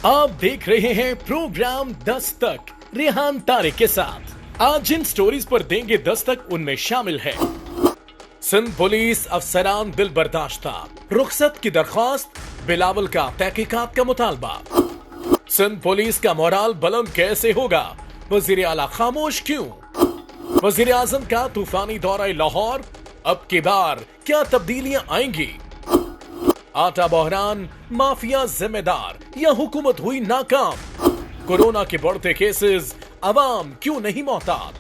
आप देख रहे हैं प्रोग्राम दस्तक रेहान तारिक के साथ। आज जिन स्टोरीज पर देंगे दस्तक उनमें शामिल है सिंध पुलिस अफसरान दिल बर्दाश्ता, रुखसत की दरख्वास्त, बिलावल का तहकीकात का मुतालबा। सिंध पुलिस का मोराल बुलंद कैसे होगा, वजीर आला खामोश क्यों। वजीर आजम का तूफानी दौरा लाहौर, अब की बार क्या तब्दीलियां आएंगी। आटा बहरान, माफिया जिम्मेदार या हुकूमत हुई नाकाम। कोरोना के बढ़ते केसेस, अवाम क्यों नहीं मोहतात।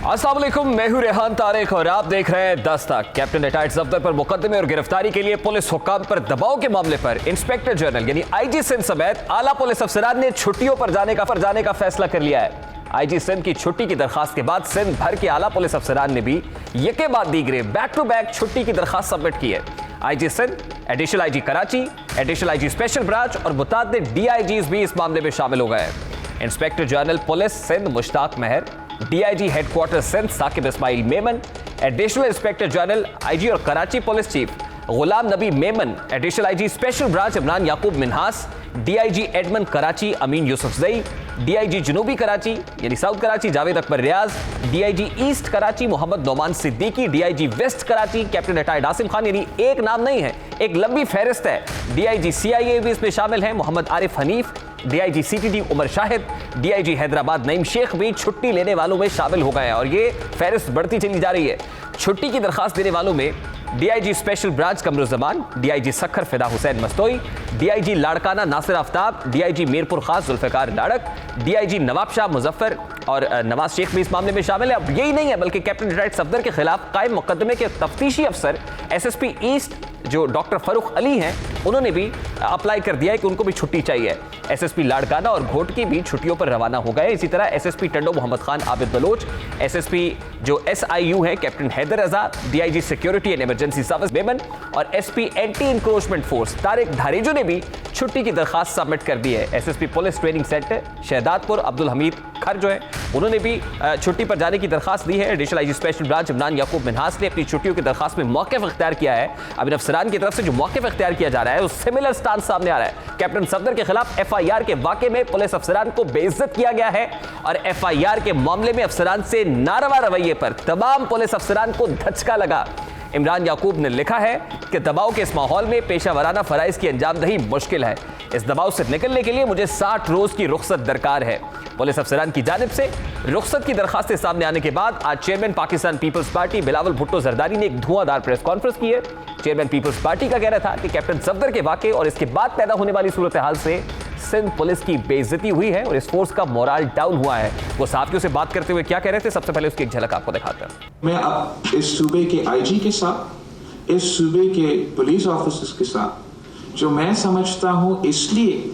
अस्सलाम वालेकुम, मैं हूं रेहान तारिक और आप देख रहे हैं दस्तक। कैप्टन रिटायर्ड सफदर पर मुकदमे और गिरफ्तारी के लिए पुलिस हुक्काम पर दबाव के मामले पर इंस्पेक्टर जनरल यानी आईजी सिंध समेत आला पुलिस अफसरान ने छुट्टियों पर जाने का फैसला कर लिया है। आईजी सिंध की छुट्टी की दरखास्त के बाद सिंध भर के आला पुलिस अफसरान ने भी यके बाद दीगरे बैक टू बैक छुट्टी की दरखास्त सबमिट की है। IG Sindh, additional IG Karachi, additional IG special branch और मुतादिद डीआईजीज भी इस मामले में शामिल हो गए हैं। Inspector general police Sindh Mushtaq Mahar, DIG headquarter Sindh Saqib Ismail Memon, additional inspector general IG और Karachi police chief Ghulam Nabi Memon, additional IG special branch Imran Yaqoob Minhas, DIG admin Karachi Amin Yousufzai, DIG जनूबी कराची यानी south Karachi Javed Akbar Riaz, DIG east Karachi Mohammad Noman Siddiqui, DIG west Karachi captain retired Asim Khan. यानी एक नाम नहीं है, एक लंबी फहरिस्त है। डीआईजी सीआईए भी इसमें शामिल हैं, Mohammad Arif Hanif, DIG CTD Umar Shahid, DIG Hyderabad Naeem Sheikh भी छुट्टी लेने वालों में शामिल हो गए हैं और ये फहरिस्त बढ़ती चली जा रही है। छुट्टी की दरखास्त देने वालों में DIG special branch Qamaruzzaman, DIG Sukkur Fida Hussain Mastoi, DIG Larkana Nasir Aftab, DIG Mirpur Khas Zulfiqar Larak, DIG Nawabshah Muzaffar और नवाज शेख भी इस मामले में शामिल है। अब यही नहीं है बल्कि कैप्टन रिटायर्ड सफदर के खिलाफ कायम मुकदमे के तफ्तीशी अफसर एसएसपी ईस्ट जो डॉक्टर फरूख अली हैं, उन्होंने भी अप्लाई कर दिया है कि उनको भी छुट्टी चाहिए। एसएसपी लाड़काना और घोटकी भी छुट्टियों पर रवाना हो गए। इसी तरह एसएसपी टंडो मोहम्मद खान आबिद बलोच, एसएसपी जो एसआईयू है captain Haider Raza, DIG security and emergency service Memon और SP anti encroachment force Tariq Dharejo ने भी छुट्टी की दरखास्त सबमिट कर दी है। SSP police training centre Shahdadpur Abdul Hameed Khar जो है, उन्होंने भी छुट्टी पर जाने की दरखास्त दी है। Additional IG special branch Imran Yaqoob Minhas ने अपनी छुट्टियों की दरखास्त में मौक़िफ़ इख्तियार किया है। अब इन अफसरान की तरफ से जो मौक़िफ़ इख्तियार किया जा रहा है, उस सिमिलर स्टांस सामने आ रहा है। कैप्टन सफदर के खिलाफ एफआईआर के वाक़े में पुलिस अफसरान को बेइज्जत किया गया है और एफआईआर के मामले में अफसरान से नारवा रवैये पर तमाम पुलिस अफसरान को धचका लगा। इमरान याकूब ने लिखा है कि दबाव के इस माहौल में पेशा वराना फराइज की अंजामदही मुश्किल है। इस दबाव से निकलने के लिए मुझे 60 रोज की रुखसत दरकार है। पुलिस अफसरान की जानिब से रुखसत की दरखास्तें सामने आने के बाद आज chairman Pakistan peoples party Bilawal Bhutto Zardari ने एक धुआंधार प्रेस कॉन्फ्रेंस की है। चेयरमैन पीपल्स पार्टी का कहना था कि कैप्टन सफदर के वाक़े और इसके बाद पैदा होने वाली सूरत हाल से सिंध पुलिस की बेइज्जती हुई है और इस फोर्स का मोराल डाउन हुआ है। वो सहाफ़ियों से बात करते हुए क्या कह रहे थे, सबसे पहले उसकी एक झलक आपको दिखाते हैं। मैं अब इस सूबे के आईजी के साथ, इस सूबे के पुलिस ऑफिसर्स के साथ, जो मैं समझता हूं इसलिए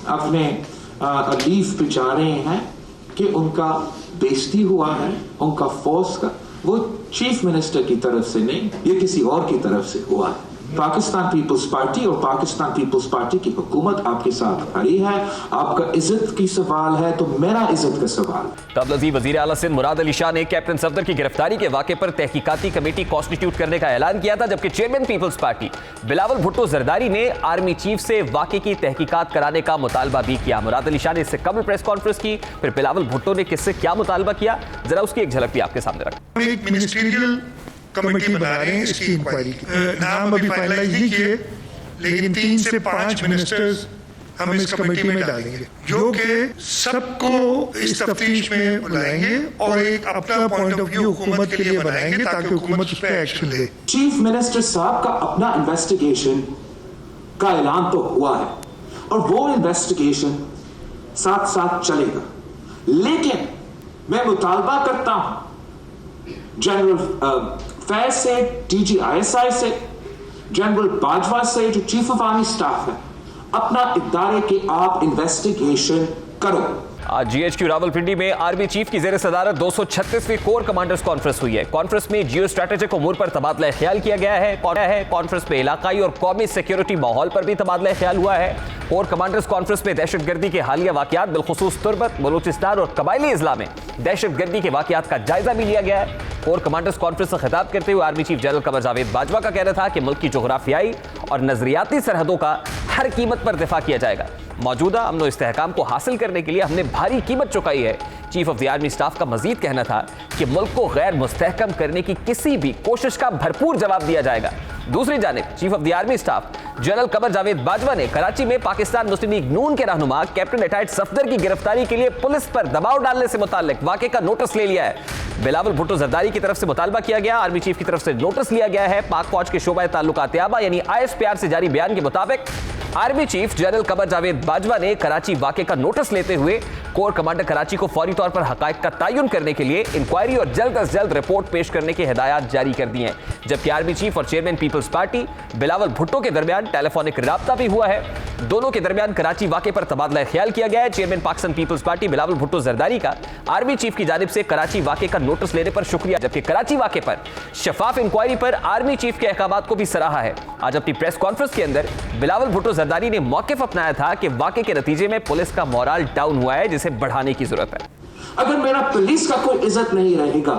अपने लीव पे जा रहे हैं कि उनका बेइज्जती हुआ है, उनका फोर्स का, वो चीफ मिनिस्टर की तरफ से नहीं, ये किसी और की तरफ से हुआ है। पाकिस्तान पीपल्स पार्टी और पाकिस्तान पीपल्स पार्टी की हुकूमत आपके साथ खड़ी है। आपका इज्जत की सवाल है तो मेरा इज्जत का सवाल। कबल अज़ीज़ वज़ीर आला सिंध मुराद अली शाह ने कैप्टन सफदर की गिरफ्तारी के वाक़े पर तहकीकाती कमेटी कॉन्स्टिट्यूट करने का ऐलान किया था, जबकि chairman peoples party Bilawal Bhutto Zardari ने आर्मी चीफ से वाक़े की तहकीकात कराने का मुतालबा भी किया। मुराद अली शाह ने इससे कबल प्रेस कॉन्फ्रेंस की, फिर बिलावल भुट्टो ने किससे क्या मुतालबा किया, जरा उसकी एक झलक भी आपके सामने रखें। कमेटी बना रहे हैं इसकी इंक्वायरी की। नाम अभी फाइनलाइज नहीं किए, लेकिन 3 से 5 मिनिस्टर्स हम इस कमेटी में डालेंगे जो कि सबको इस तफ्तीश में बुलाएंगे और एक अपना पॉइंट ऑफ व्यू हुकूमत के लिए बनाएंगे ताकि हुकूमत उस पर एक्शन ले। चीफ मिनिस्टर साहब का अपना इन्वेस्टिगेशन का ऐलान तो हुआ है और वो इन्वेस्टिगेशन साथ साथ चलेगा, लेकिन मैं मुतालबा करता हूं जनरल फैज से, DGISI से, जनरल बाजवा से, जो चीफ ऑफ आर्मी स्टाफ है, अपना इदारे की आप इन्वेस्टिगेशन करो। आज GHQ रावलपिंडी में आर्मी चीफ की ज़ेर सदारत 236वीं कोर कमांडर्स कॉन्फ्रेंस हुई है। कॉन्फ्रेंस में जियो स्ट्रेटेजिक उमूर पर तबादला ख्याल किया गया है। कॉन्फ्रेंस में इलाकाई और कौमी सिक्योरिटी माहौल पर भी तबादला ख्याल हुआ है। कोर कमांडर्स कॉन्फ्रेंस में दहशतगर्दी के हालिया वाक़यात, बिलखुसूस तुर्बत, बलूचिस्तान और कबायली इजला में दहशतगर्दी के वाक़यात का जायजा भी लिया गया है। कोर कमांडर्स कॉन्फ्रेंस से खिताब करते हुए army chief general Qamar Javed Bajwa का कहना था कि मुल्क की जोग्राफियाई और नजरियाती सरहदों का हर कीमत पर दिफा किया जाएगा। मौजूदा अमन और इस्तेहकाम को हासिल करने के लिए हमने भारी कीमत चुकाई है। Chief of the army staff का मजीद कहना था कि मुल्क को गैर मुस्तहकम करने की किसी भी कोशिश का भरपूर जवाब दिया जाएगा। दूसरी जानिब chief of the army staff general Qamar Javed Bajwa ने कराची में पाकिस्तान मुस्लिम लीग नून के रहनुमा कैप्टन एटाइट सफदर की गिरफ्तारी के लिए पुलिस पर दबाव डालने से मुताल्लिक वाक़े का नोटिस ले लिया है। बिलावल भुट्टो जरदारी की तरफ से मुतालबा किया गया, आर्मी चीफ की तरफ से नोटिस लिया गया है। पाक फौज के शोबा ताल्लुकात याबा यानी ISPR से जारी बयान के मुताबिक army chief general Qamar Javed Bajwa ने कराची वाक़े का नोटिस लेते हुए कोर कमांडर कराची को फौरी तौर पर हकायक का तयन करने के लिए इंक्वायरी और जल्द अज जल्द रिपोर्ट पेश करने की हिदायत जारी कर दी हैं। जबकि आर्मी चीफ और chairman peoples party Bilawal Bhutto के दरमियान टेलीफोनिक राब्ता भी हुआ है। दोनों के दरमियान कराची वाक़े पर तबादला ख्याल किया गया है। Chairman Pakistan peoples party Bilawal Bhutto Zardari का आर्मी चीफ की जानिब से कराची वाक़े का नोटिस लेने पर शुक्रिया, जबकि कराची वाक़े पर शफाफ इंक्वायरी पर आर्मी चीफ के अहकामात को भी सराहा है। आज अपनी प्रेस कॉन्फ्रेंस के अंदर बिलावल भुट्टो जरदारी ने मौक़िफ़ अपनाया था कि वाक़े के नतीजे में पुलिस का मोराल डाउन हुआ है, जिसे बढ़ाने की जरूरत है। अगर मेरा पुलिस का कोई इज्जत नहीं रहेगा,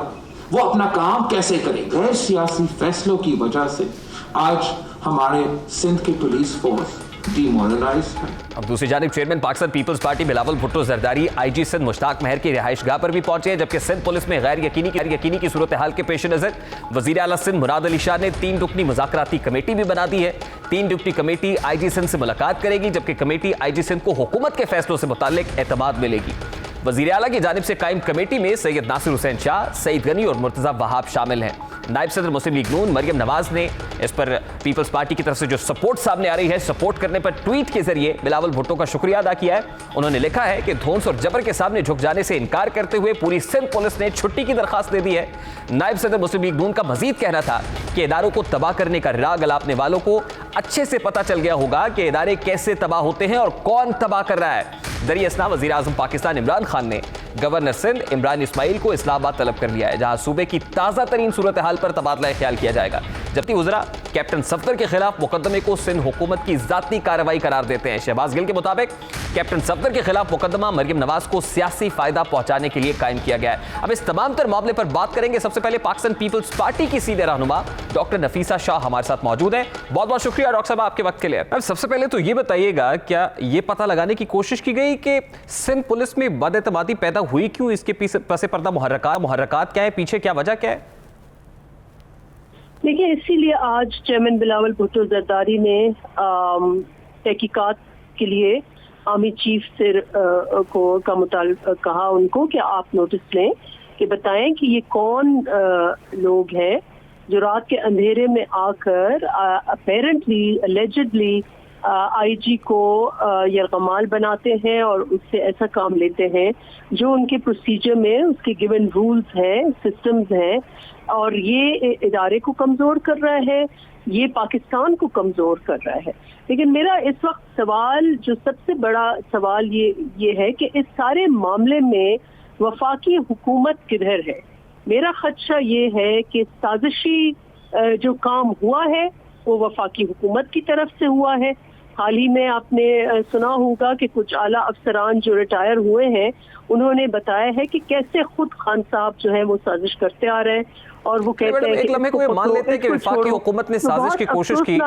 वो अपना काम कैसे करे? गैर सियासी फैसलों की वजह से आज हमारे सिंध की पुलिस फोर्स डिमोरलाइज्ड है। अब दूसरी जानिब chairman Pakistan peoples party Bilawal Bhutto Zardari IG Sindh Mushtaq Mahar की रिहाइशगाह पर भी पहुंचे हैं, जबकि सिंध पुलिस में गैर यकीनी की सूरत हाल के पेश नजर वजीर आला सिंध मुराद अली शाह ने 3 रुकनी मुज़ाकराती कमेटी भी बना दी है। 3 रुकनी कमेटी IG सिंध से मुलाकात करेगी, जबकि कमेटी IG सिंध को हुकूमत के फैसलों से मुताल्लिक एतमाद मिलेगी। वजीर आला की जानिब से कायम कमेटी में सैयद नासिर हुसैन शाह, सईद गनी और मुर्तजा वहाब शामिल हैं। नायब सदर मुस्लिम लीग नून मरियम नवाज ने इस पर पीपल्स पार्टी की तरफ से जो सपोर्ट सामने आ रही है, सपोर्ट करने पर ट्वीट के जरिए बिलावल भुट्टो का शुक्रिया अदा किया है। उन्होंने लिखा है कि धौंस और जबर के सामने झुक जाने से इनकार करते हुए पूरी सिंध पुलिस ने छुट्टी की दरखास्त दे दी है। नायब सदर मुस्लिम लीग नून का मजीद कहना था कि इदारों को तबाह करने का राग अलापने वालों को अच्छे से पता चल गया होगा कि इदारे कैसे तबाह होते हैं और कौन तबाह कर रहा है। दरिया असना वज़ीर आज़म पाकिस्तान इमरान खान ने गवर्नर सिंध इमरान इस्माइल को इस्लामाबाद तलब कर लिया है, जहां सूबे की ताज़ा तरीन सूरत हाल पर तबादला ख्याल किया जाएगा। जबकि वज़रा कैप्टन सफदर के खिलाफ मुकदमे को सिंध हुकूमत की जाती कार्रवाई करार देते हैं। शहबाज गिल के मुताबिक कैप्टन सफदर के खिलाफ मुकदमा मरियम नवाज को सियासी फायदा पहुंचाने के लिए कायम किया गया है। अब इस तमाम तर मामले पर बात करेंगे। सबसे पहले पाकिस्तान पीपल्स पार्टी की सीनियर रहनुमा डॉक्टर नफीसा शाह हमारे साथ मौजूद है। बहुत बहुत शुक्रिया डॉक्टर साहब आपके वक्त के लिए। अब सबसे पहले तो ये बताइएगा, क्या ये पता लगाने की कोशिश की गई कि सिंध पुलिस में बदएतमादी पैदा हुई क्यों? इसके पीछे पर्दा मुहर्रकात क्या है, पीछे क्या वजह क्या है? देखिए, इसीलिए आज चेयरमैन बिलावल भुट्टो जरदारी ने तहकीकात के लिए आर्मी चीफ से कहा उनको कि आप नोटिस लें कि बताएं कि ये कौन लोग हैं जो रात के अंधेरे में आकर अपेरेंटली एलिजिडली IG को यरगमाल बनाते हैं और उससे ऐसा काम लेते हैं जो उनके प्रोसीजर में उसके गिवन रूल्स हैं, सिस्टम्स हैं, और ये इदारे को कमज़ोर कर रहा है, ये पाकिस्तान को कमज़ोर कर रहा है। लेकिन मेरा इस वक्त सवाल, जो सबसे बड़ा सवाल ये है कि इस सारे मामले में वफाकी हुकूमत किधर है? मेरा खदशा ये है कि साजिशी जो काम हुआ है वो वफाकी हुकूमत की तरफ से हुआ है। हाल ही में आपने सुना होगा कि कुछ आला अफसरान जो रिटायर हुए हैं उन्होंने बताया है कि कैसे खुद खान साहब जो है वो साजिश करते आ रहे हैं, और वो कहते हैं कि लम्हे को ये मान लेते हैं कि वफाकी हुकूमत ने साजिश की कोशिश की,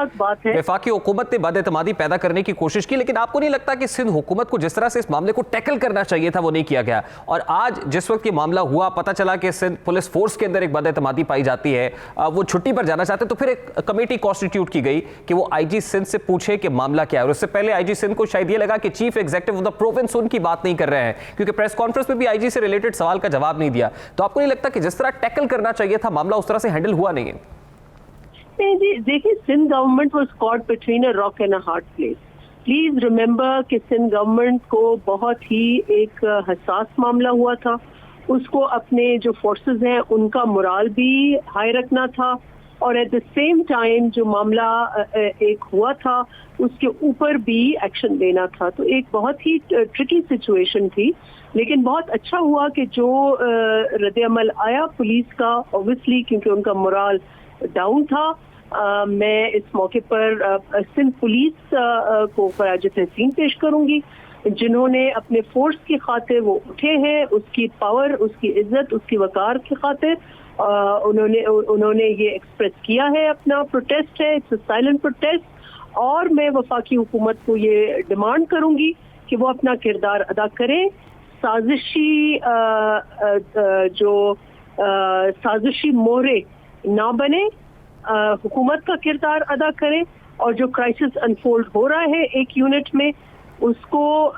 वफाकी हुकूमत ने बदएतमादी पैदा करने की कोशिश की, लेकिन आपको नहीं लगता कि सिंध हुकूमत को जिस तरह से इस मामले को टैकल करना चाहिए था वो नहीं किया गया? और आज जिस वक्त ये मामला हुआ, पता चला कि सिंध पुलिस फोर्स के अंदर एक बदएतमादी पाई जाती है, वो छुट्टी पर जाना चाहते, तो फिर एक कमेटी कॉन्स्टिट्यूट की गई कि वो IG सिंध से पूछे कि मामला क्या है। और उससे पहले IG सिंध को शायद ये लगा कि chief executive of the province उनकी बात नहीं कर रहे हैं, क्योंकि प्रेस कॉन्फ्रेंस में भी IG से रिलेटेड सवाल का जवाब नहीं दिया। तो आपको नहीं लगता कि जिस तरह टैकल करना चाहिए था मामला उस तरह से हैंडल हुआ नहीं है? नहीं जी, देखिए, Sindh government was caught between a rock and a hard place. Please remember कि सिंध गवर्नमेंट को बहुत ही एक हसास मामला हुआ था। उसको अपने जो फोर्सेस हैं उनका मोराल भी हाई रखना था, और एट द सेम टाइम जो मामला एक हुआ था उसके ऊपर भी एक्शन लेना था। तो एक बहुत ही ट्रिकी सिचुएशन थी, लेकिन बहुत अच्छा हुआ कि जो रद्द-ए-अमल आया पुलिस का, ऑब्वियसली क्योंकि उनका मोराल डाउन था। मैं इस मौके पर सिंध पुलिस को खराज तहसीन पेश करूंगी, जिन्होंने अपने फोर्स की खातिर वो उठे हैं, उसकी पावर, उसकी इज्जत, उसकी वकार की खातिर उन्होंने ये एक्सप्रेस किया है। अपना प्रोटेस्ट है, इट्स अ साइलेंट प्रोटेस्ट, और मैं वफाकी हुकूमत को ये डिमांड करूंगी कि वो अपना किरदार अदा करें, साजिशी साजिशी मोहरे ना बने, हुकूमत का किरदार अदा करें और जो क्राइसिस अनफोल्ड हो रहा है एक यूनिट में उसको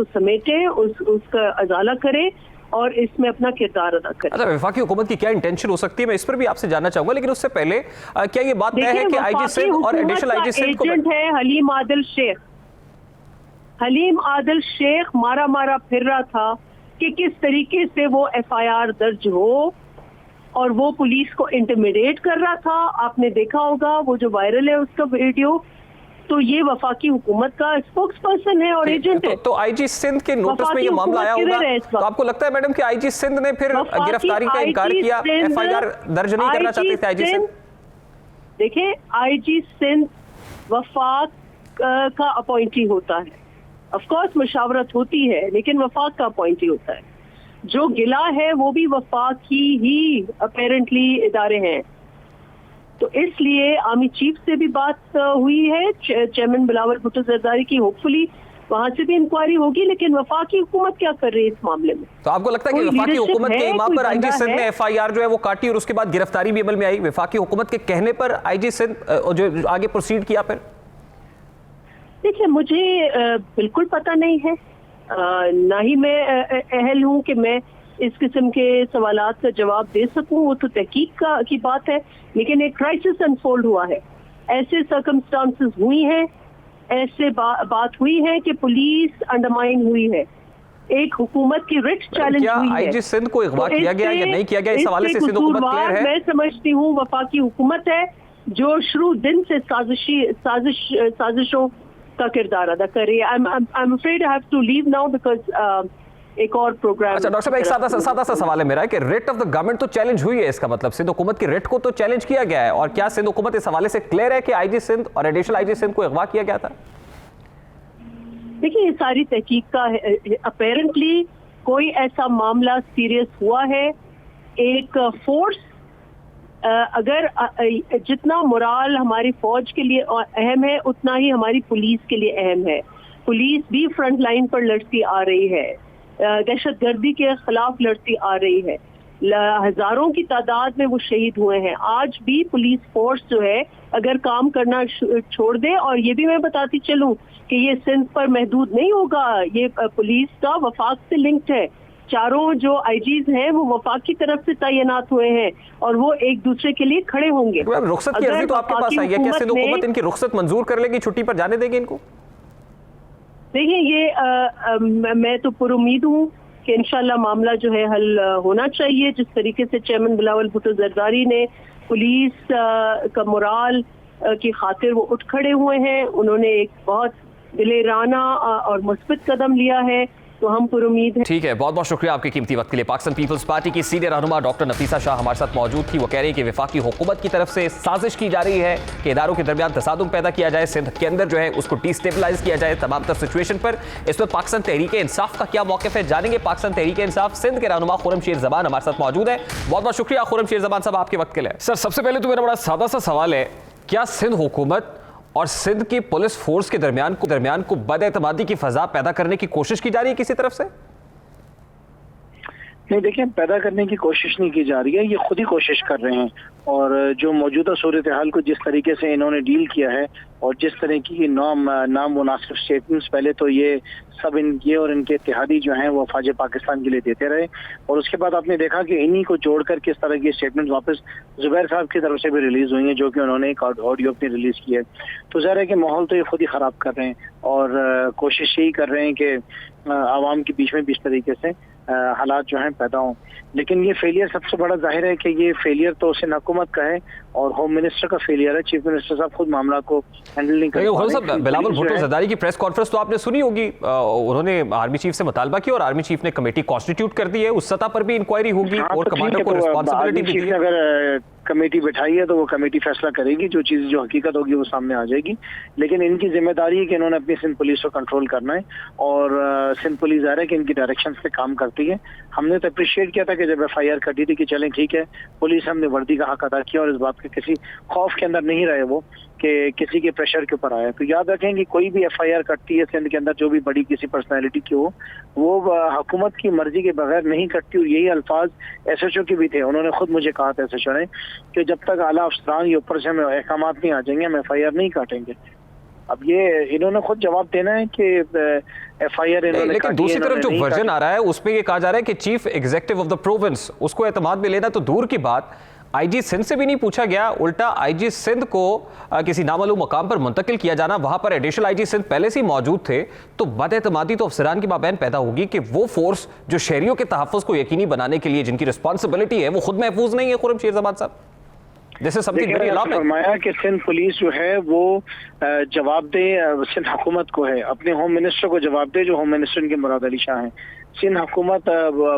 समेटे, उसका अजाला करें और इसमें अपना किरदार अदा करें। अच्छा, वफाकी हुकूमत की क्या इंटेंशन हो सकती है, मैं इस पर भी आपसे जानना चाहूंगा, लेकिन उससे पहले क्या ये बात तय है कि आईजी सिंध और एडिशनल आईजी सिंध को एजेंट है हलीम आदिल शेख मारा फिर रहा था कि किस तरीके से वो एफआईआर दर्ज हो और वो पुलिस को इंटिमिडेट कर रहा था। आपने देखा होगा वो जो वायरल है उसका वीडियो। तो ये वफाकी हुकूमत का स्पोक्स पर्सन है और एजेंट है। तो आईजी सिंध के नोटिस में ये मामला आया होगा, तो आपको लगता है मैडम कि आईजी सिंध ने फिर गिरफ्तारी का इनकार किया, एफआईआर दर्ज नहीं करना चाहते थे आईजी सिंध? देखिए, आईजी सिंध वफाक का अपॉइंटी होता है, ऑफ कोर्स मशावरत होती है, लेकिन वफाक का अपॉइंटी होता है। जो गिला है वो भी वफाक ही अपेरेंटली इदारे हैं। तो इसलिए आर्मी चीफ से भी बात हुई है, चेयरमैन बिलावल भुट्टो जरदारी की, होपफुली वहां से भी इंक्वायरी होगी। लेकिन वफाकी हुकूमत क्या कर रही है इस मामले में? तो आपको लगता है कि वफाकी हुकूमत के इमाम पर आईजी सिंध ने एफआईआर जो है वो काटी और उसके बाद गिरफ्तारी भी अमल में आई, वफाकी हुकूमत के कहने पर आईजी सिंध जो आगे प्रोसीड किया? फिर देखिए, मुझे बिल्कुल पता नहीं है, ना ही मैं अहल हूं कि मैं इस किस्म के सवालात का जवाब दे सकूं, वो तो तहकीक की बात है। लेकिन एक क्राइसिस अनफोल्ड हुआ है, ऐसे सर्कमस्टांसेस हुई हैं, ऐसे बात हुई है कि पुलिस अंडरमाइन हुई है, एक हुकूमत की रिट चैलेंज हुई है। आईजी सिंध को अगवा किया गया या नहीं किया गया, इस हवाले से सिंध हुकूमत क्लियर है? मैं समझती हूँ वफाकी हुकूमत है जो शुरू दिन से साजिशों का किरदार अदा कर रही है। I'm afraid I have to leave now because एक और प्रोग्राम। अच्छा डॉक्टर साहब, एक सादा सा सवाल है मेरा कि रेट ऑफ द गवर्नमेंट तो चैलेंज हुई है, इसका मतलब सिंध हुकूमत की रेट को तो चैलेंज किया गया है, और क्या सिंध हुकूमत इस हवाले से क्लियर है कि आईजी सिंध और एडिशनल आईजी सिंध को अगवा किया गया था? देखिए, ये सारी तहकीक का अपेरेंटली कोई ऐसा मामला सीरियस हुआ है। एक फोर्स अगर जितना मोराल हमारी फौज के लिए अहम है उतना ही हमारी पुलिस के लिए अहम है। पुलिस भी फ्रंट लाइन पर लड़ती आ रही है, दहशतगर्दी के खिलाफ लड़ती आ रही है, हजारों की तादाद में वो शहीद हुए हैं। आज भी पुलिस फोर्स जो है अगर काम करना छोड़ दे, और ये भी मैं बताती चलूं कि ये सिंध पर महदूद नहीं होगा, ये पुलिस का वफाक से लिंक्ड है। चारों जो आईजीज हैं वो वफाक की तरफ से तैनात हुए हैं और वो एक दूसरे के लिए खड़े होंगे। रुखसत की अर्जी तो आपके पास आई है, क्या सिंध हुकूमत इनकी रुखसत मंजूर कर लेगी, छुट्टी पर जाने देगी इनको? देखिए, ये मैं तो पुरुमीद हूँ कि इंशाल्लाह मामला जो है हल होना चाहिए। जिस तरीके से चेयरमैन बिलावल भुट्टो जरदारी ने पुलिस का मोराल की खातिर वो उठ खड़े हुए हैं, उन्होंने एक बहुत दिलेराना और मुस्बित कदम लिया है, तो हम पुरुमीद हैं। ठीक है, बहुत बहुत शुक्रिया आपके कीमती वक्त के लिए। पाकिस्तान पीपल्स पार्टी की सीनियर रहनुमा डॉक्टर नफीसा शाह हमारे साथ मौजूद थी। वो कह रही है कि वफाकी हुकूमत की तरफ से साजिश की जा रही है कि इदारों के दरमियान तसादुम पैदा किया जाए, सिंध के अंदर जो है उसको डिस्टेबलाइज किया जाए तमाम तर सिचुएशन पर। इस वक्त पाकिस्तान तहरीक इंसाफ का क्या मौक़िफ़ है जानेंगे। पाकिस्तान तहरीक इंसाफ सिंध के रहनुमा खुर्रमशेर ज़बान हमारे साथ मौजूद है। बहुत बहुत शुक्रिया खुर्रमशेर ज़बान साहब आपके वक्त के लिए। सर, सबसे पहले तो मेरा बड़ा सादा सा सवाल है, क्या सिंध हुकूमत और सिंध की पुलिस फोर्स के दरमियान को बदएतमादी की फजा पैदा करने की कोशिश की जा रही है किसी तरफ से? नहीं, देखिए, पैदा करने की कोशिश नहीं की जा रही है, ये खुद ही कोशिश कर रहे हैं। और जो मौजूदा सूरत हाल को जिस तरीके से इन्होंने डील किया है और जिस तरह की नाम मुनासिब स्टेटमेंट्स पहले तो ये सब ये और इनके इत्तेहादी जो हैं वो फौज पाकिस्तान के लिए देते रहे, और उसके बाद आपने देखा कि इन्हीं को जोड़कर किस तरह की स्टेटमेंट वापस जुबैर साहब की तरफ से भी रिलीज हुई हैं, जो कि उन्होंने एक ऑडियो अपनी रिलीज की है। तो ज़ाहिर है कि माहौल तो ये खुद ही ख़राब कर रहे हैं और कोशिश यही कर रहे हैं कि आवाम के बीच में भी इस तरीके से हालात जो हैं पैदा हों। लेकिन ये फेलियर सबसे बड़ा जाहिर है कि ये फेलियर तो सिंध हुकूमत का है और होम मिनिस्टर का फेलियर है। चीफ मिनिस्टर साहब खुद मामला को हैंडल नहीं कर पा रहे। बिलावल भुट्टो जरदारी की प्रेस कॉन्फ्रेंस तो आपने सुनी होगी, उन्होंने आर्मी चीफ से मुतालबा किया और आर्मी चीफ ने कमेटी कॉन्स्टिट्यूट कर दी है, उस सतह पर भी इंक्वायरी होगी और कमांडर को रिस्पांसिबिलिटी दी है। अगर कमेटी बिठाई है तो वो कमेटी फैसला करेगी, जो चीज़ जो हकीकत होगी वो सामने आ जाएगी। लेकिन इनकी जिम्मेदारी है कि इन्होंने अपनी सिंध पुलिस को कंट्रोल करना है और सिंध पुलिस ज़ाहिर है कि इनकी डायरेक्शन से काम करती है। हमने तो अप्रिशिएट किया था कि जब FIR कटी थी कि चलें ठीक है, पुलिस हमने वर्दी का हक अदा किया और इस बात के किसी खौफ के अंदर नहीं रहे वो कि किसी के प्रेशर के ऊपर आया। तो याद रखें कि कोई भी FIR कटती है सिंध के अंदर, जो भी बड़ी किसी पर्सनैलिटी की हो, वो हुकूमत की मर्जी के बगैर नहीं कटती। और यही अल्फाज SHO के भी थे। उन्होंने खुद मुझे कहा था SHO ने कि जब तक आला अफसरान ये ऊपर से हमें अहकामात नहीं आ जाएंगे हम FIR नहीं काटेंगे। अब ये इन्होंने खुद जवाब देना है कि FIR इन्होंने, लेकिन दूसरी तरफ जो वर्जन आ रहा है उसमें ये कहा जा रहा है कि chief executive of the province उसको एतमाद में लेना तो दूर की बात, IG सिंध से भी नहीं पूछा गया, उल्टा IG सिंध को किसी नामालूम मकाम पर मुंतकिल किया जाना, वहां पर एडिशनल IG सिंध पहले से ही मौजूद थे। तो बदएतमादी तो अफसरान की माबैन पैदा होगी कि वो फोर्स जो शहरियों के तहफ़्फ़ुज़ को यकीनी बनाने के लिए जिनकी रिस्पॉन्सिबिलिटी है वो खुद महफूज नहीं है। खुर्रम शेर जमान साहब, जैसे फरमाया कि सिंध पुलिस जो है वो जवाब दे सिंध हुकूमत को है, अपने होम मिनिस्टर को जवाब दे, जो होम मिनिस्टर इनके मुराद अली शाह हैं। सिंध हुकूमत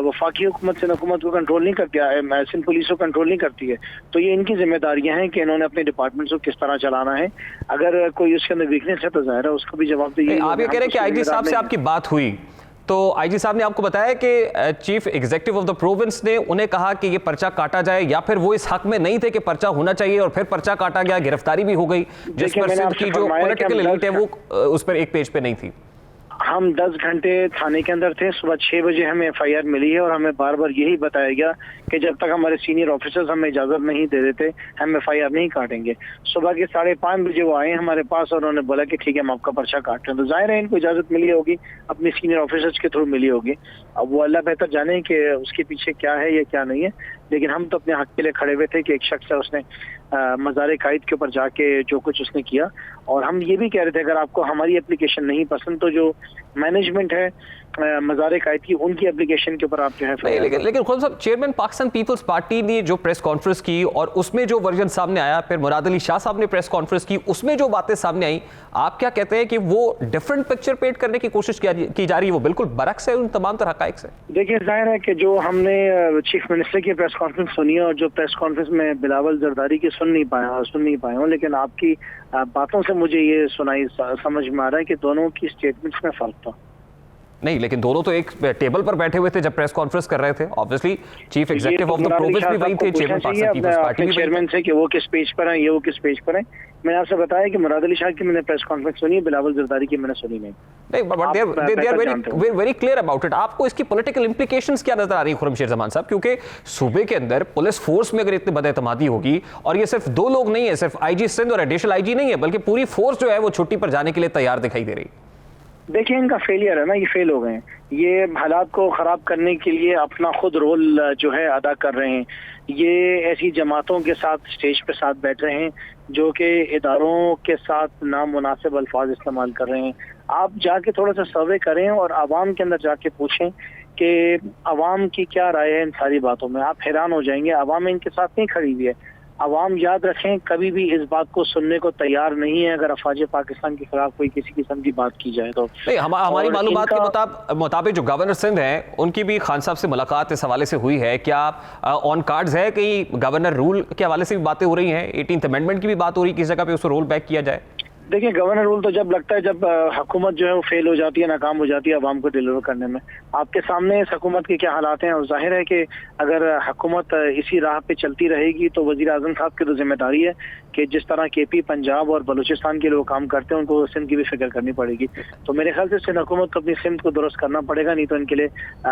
वफाकी हुकूमत सिंध हुकूमत को कंट्रोल नहीं करती है, सिंध पुलिस को कंट्रोल नहीं करती है। तो ये इनकी जिम्मेदारियां हैं कि इन्होंने अपने डिपार्टमेंट्स को किस तरह चलाना है। अगर कोई उसके अंदर वीकनेस है तो जाहिर है उसको भी जवाब दे। आप ये कह रहे हैं कि IG साहब से आपकी बात हुई तो IG साहब ने आपको बताया कि chief executive of the province ने उन्हें कहा कि ये पर्चा काटा जाए, या फिर वो इस हक में नहीं थे कि पर्चा होना चाहिए और फिर पर्चा काटा गया, गिरफ्तारी भी हो गई, जिस पर सिंध की जो पॉलिटिकल एलीट है वो उस पर एक पेज पे नहीं थी। हम 10 घंटे थाने के अंदर थे। सुबह 6 बजे हमें FIR मिली है और हमें बार बार यही बताया गया कि जब तक हमारे सीनियर ऑफिसर्स हमें इजाजत नहीं दे देते हम FIR नहीं काटेंगे। सुबह के 5:30 बजे वो आए हमारे पास और उन्होंने बोला कि ठीक है हम आपका पर्चा काट रहे हैं। तो जाहिर है इनको इजाजत मिली होगी, अपने सीनियर ऑफिसर्स के थ्रू मिली होगी। अब वो अल्लाह बेहतर जाने कि उसके पीछे क्या है या क्या नहीं है, लेकिन हम तो अपने हक के लिए खड़े हुए थे कि एक शख्स है उसने मज़ार कायद के ऊपर जाके जो कुछ उसने किया। और हम ये भी कह रहे थे अगर आपको हमारी एप्लीकेशन नहीं पसंद तो जो मैनेजमेंट है मज़ार कायद की उनकी एप्लीकेशन के ऊपर आप जो है। लेकिन खुद साहब, चेयरमैन पाकिस्तान पीपल्स पार्टी ने जो प्रेस कॉन्फ्रेंस की और उसमें जो वर्जन सामने आया, फिर मुराद अली शाह साहब ने प्रेस कॉन्फ्रेंस की, उसमें जो बातें सामने आई, आप क्या कहते हैं कि वो डिफरेंट पिक्चर पेंट करने की कोशिश की जा रही है, वो बिल्कुल बरक्स है उन तमाम तरह हक़ाइक़ से? देखिए जाहिर है कि जो हमने चीफ मिनिस्टर की प्रेस कॉन्फ्रेंस सुनी है और जो प्रेस कॉन्फ्रेंस में बिलावल जरदारी की सुन नहीं पाया हूँ, लेकिन आपकी बातों से मुझे ये समझ में आ रहा है कि दोनों की स्टेटमेंट्स में फर्क था। नहीं, लेकिन दोनों तो एक टेबल पर बैठे हुए थे जब प्रेस कॉन्फ्रेंस कर रहे थे। Obviously chief executive of the province भी वही थे, चेयरमैन पाकिस्तान पीपल्स पार्टी भी चेयरमैन से कि वो किस पेज पर हैं, ये वो किस पेज पर हैं। मैंने आपसे बताया कि मुराद अली शाह की मैंने प्रेस कॉन्फ्रेंस सुनी, बिलावल जरदारी की मैंने सुनी नहीं। But they are very clear about it. आपको इसकी पॉलिटिकल इंप्लीकेशंस क्या नजर आ रही है खुर्रम शेर जमान साहब? क्योंकि सूबे के अंदर पुलिस फोर्स में अगर इतनी बदएतमादी होगी, और ये सिर्फ 2 लोग नहीं है, सिर्फ IG सिंध और एडिशनल IG नहीं है, बल्कि पूरी फोर्स जो है वो छुट्टी पर जाने के लिए तैयार दिखाई दे रही। देखिए इनका फेलियर है ना, ये फेल हो गए हैं, ये हालात को ख़राब करने के लिए अपना खुद रोल जो है अदा कर रहे हैं। ये ऐसी जमातों के साथ स्टेज पे साथ बैठ रहे हैं जो कि इदारों के साथ नामुनासिब अल्फाज इस्तेमाल कर रहे हैं। आप जाके थोड़ा सा सर्वे करें और आवाम के अंदर जाके पूछें कि आवाम की क्या राय है इन सारी बातों में, आप हैरान हो जाएंगे। आवाम इनके साथ नहीं खड़ी हुई है। आवाम याद रखें कभी भी इस बात को सुनने को तैयार नहीं है अगर अफवाज पाकिस्तान के खिलाफ कोई किसी किस्म की बात की जाए तो। हमारी मालूमात के मुताबिक जो गवर्नर सिंध हैं उनकी भी खान साहब से मुलाकात इस हवाले से हुई है। क्या ऑन कार्ड्स है कि गवर्नर रूल के हवाले से भी बातें हो रही हैं, 18th अमेंडमेंट की भी बात हो रही है, किस जगह पे उसको रोल बैक किया जाए? देखिए गवर्नर रूल तो जब लगता है जब हुकूमत जो है वो फेल हो जाती है, नाकाम हो जाती है अवाम को डिलीवर करने में। आपके सामने इस हुकूमत के क्या हालात हैं और जाहिर है कि अगर हुकूमत इसी राह पे चलती रहेगी तो वजीर आजम साहब की तो जिम्मेदारी है कि जिस तरह KP पंजाब और बलूचिस्तान के लोग काम करते हैं उनको सिंध की भी फिक्र करनी पड़ेगी। तो मेरे ख्याल से सिंध हुकूमत को अपनी सिंध को दुरुस्त करना पड़ेगा, नहीं तो इनके लिए